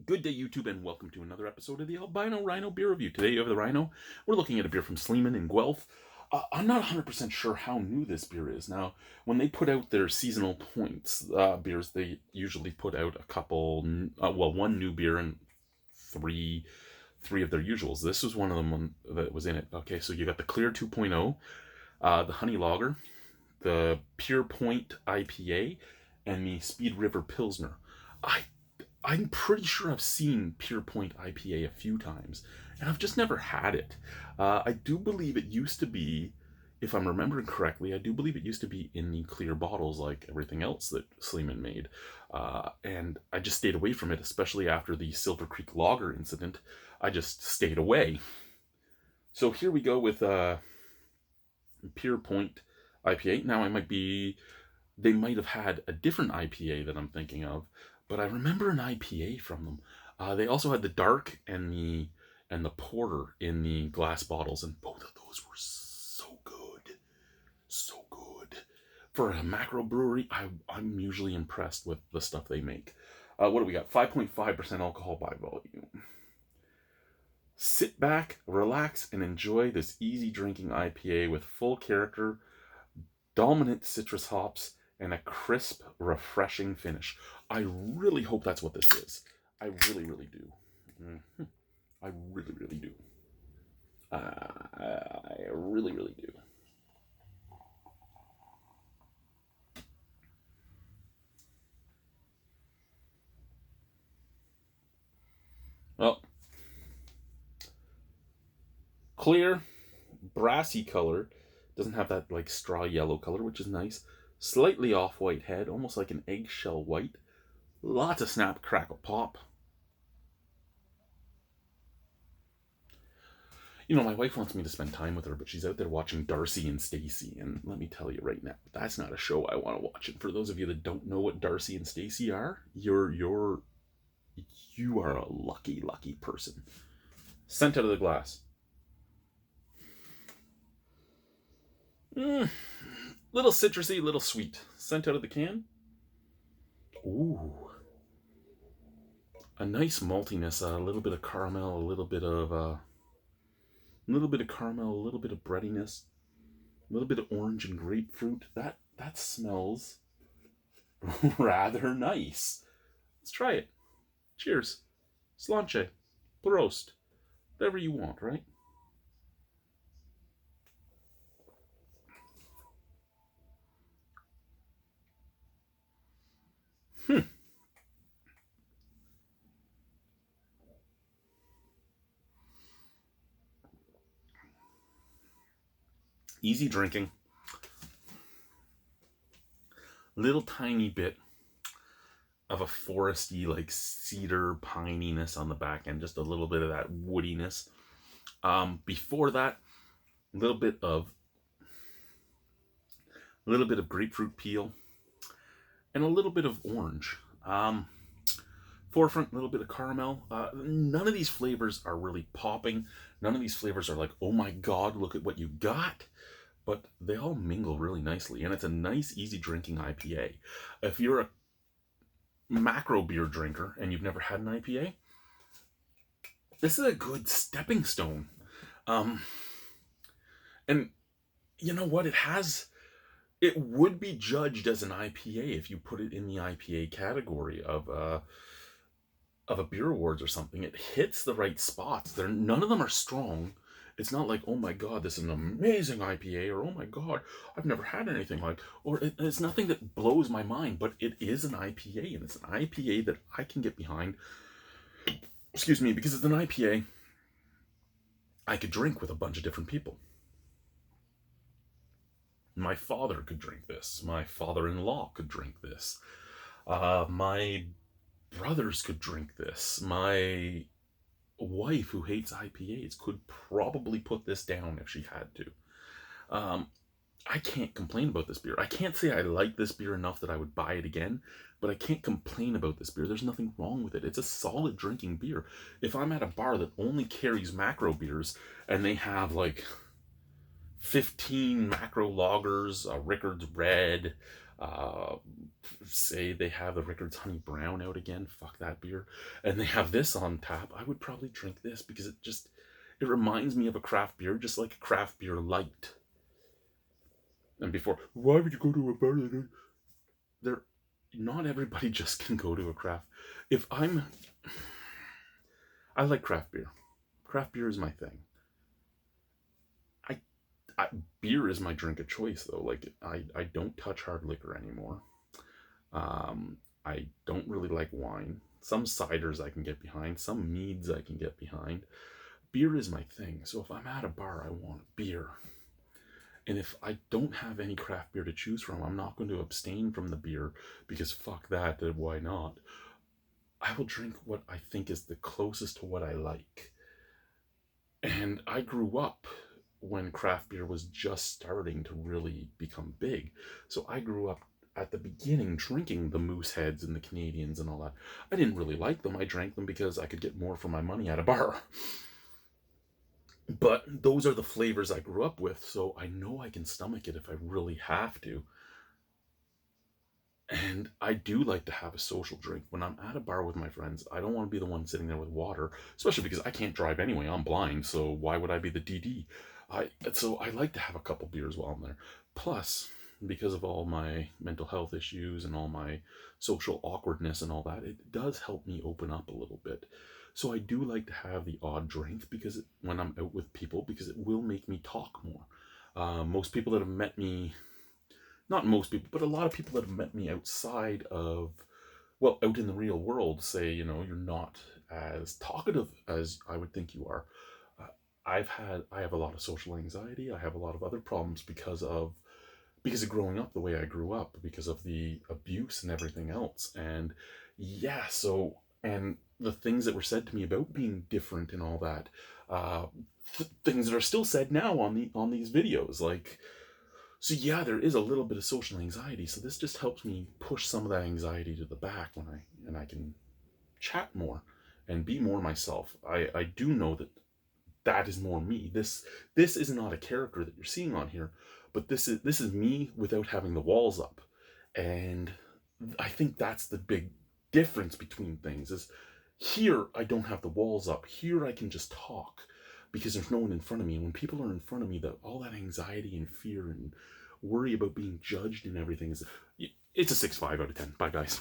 Good day, YouTube, and welcome to another episode of the Albino Rhino beer review. Today, you have the Rhino. We're looking at a beer from Sleeman in Guelph. I'm not 100% sure how new this beer is. Now, when they put out their seasonal points beers, they usually put out a couple, one new beer and three of their usuals. This was one of them that was in it. Okay, so you got the Clear 2.0, the Honey Lager, the Pier IPA, and the Speed River Pilsner. I'm pretty sure I've seen Pier IPA a few times, and I've just never had it. I do believe it used to be, if I'm remembering correctly, I do believe it used to be in the clear bottles like everything else that Sleeman made. And I just stayed away from it, especially after the Silver Creek Lager incident. I just stayed away. So here we go with Pier IPA. Now they might have had a different IPA that I'm thinking of, but I remember an IPA from them. They also had the dark and the porter in the glass bottles, and both of those were so good. So good. For a macro brewery, I'm usually impressed with the stuff they make. What do we got? 5.5% alcohol by volume. Sit back, relax, and enjoy this easy drinking IPA with full character, dominant citrus hops, and a crisp, refreshing finish. I really hope that's what this is. I really, really do. I really, really do. I really, really do. Well, clear, brassy color. Doesn't have that like straw yellow color, which is nice. Slightly off-white head, almost like an eggshell white. Lots of snap, crackle, pop. You know, my wife wants me to spend time with her, but she's out there watching Darcy and Stacy, and let me tell you right now, that's not a show I want to watch. And for those of you that don't know what Darcy and Stacy are, you are a lucky, lucky person. Scent out of the glass. Little citrusy, little sweet. Scent out of the can. Ooh. A nice maltiness, a little bit of caramel, a little bit of caramel, a little bit of breadiness, a little bit of orange and grapefruit. That smells rather nice. Let's try it. Cheers. Slanche. Prost. Whatever you want, right? Easy drinking. Little tiny bit of a foresty, like cedar pininess on the back end, just a little bit of that woodiness. Before that, a little bit of grapefruit peel and a little bit of orange. Forefront, a little bit of caramel. None of these flavors are really popping. None of these flavors are like, oh my god, look at what you got. But they all mingle really nicely, and it's a nice, easy drinking IPA. If you're a macro beer drinker and you've never had an IPA, this is a good stepping stone. And you know what? It would be judged as an IPA if you put it in the IPA category of a beer awards or something. It hits the right spots. None of them are strong. It's not like, oh my god, this is an amazing IPA, or oh my god, I've never had anything like, or it's nothing that blows my mind, but it is an IPA, and it's an IPA that I can get behind. Excuse me, because it's an IPA I could drink with a bunch of different people. My father could drink this. My father-in-law could drink this. My brothers could drink this. My wife, who hates IPAs, could probably put this down if she had to. I can't complain about this beer. I can't say I like this beer enough that I would buy it again, but I can't complain about this beer. There's nothing wrong with it. It's a solid drinking beer. If I'm at a bar that only carries macro beers and they have like 15 macro lagers, a Rickard's Red, Say they have the Rickard's Honey Brown out again, fuck that beer, and they have this on tap, I would probably drink this because it reminds me of a craft beer, just like a craft beer light. And before, why would you go to a bar? There, not everybody just can go to a craft. I like craft beer. Craft beer is my thing. I, I beer is my drink of choice though. Like I don't touch hard liquor anymore. I don't really like wine. Some ciders I can get behind. Some meads I can get behind. Beer is my thing. So if I'm at a bar, I want beer. And if I don't have any craft beer to choose from, I'm not going to abstain from the beer because fuck that, why not? I will drink what I think is the closest to what I like. And I grew up when craft beer was just starting to really become big. So I grew up at the beginning drinking the Moose Heads and the Canadians and all that. I didn't really like them. I drank them because I could get more for my money at a bar. But those are the flavors I grew up with, so I know I can stomach it if I really have to. And I do like to have a social drink. When I'm at a bar with my friends, I don't want to be the one sitting there with water, especially because I can't drive anyway. I'm blind, so why would I be the DD? So I like to have a couple beers while I'm there. Plus, because of all my mental health issues and all my social awkwardness and all that, it does help me open up a little bit. So I do like to have the odd drink because when I'm out with people, because it will make me talk more. Most people that have met me, not most people, but a lot of people that have met me outside of, well, out in the real world say, you're not as talkative as I would think you are. Uh, I have a lot of social anxiety. I have a lot of other problems because of growing up the way I grew up, because of the abuse and everything else. And yeah, and the things that were said to me about being different and all that, things that are still said now on these videos, like, so yeah, there is a little bit of social anxiety. So this just helps me push some of that anxiety to the back and I can chat more and be more myself. I do know that is more me. This is not a character that you're seeing on here, but this is me without having the walls up. And I think that's the big difference between things is here I don't have the walls up. Here I can just talk because there's no one in front of me. When people are in front of me, all that anxiety and fear and worry about being judged and everything it's a 6.5 out of 10. Bye guys.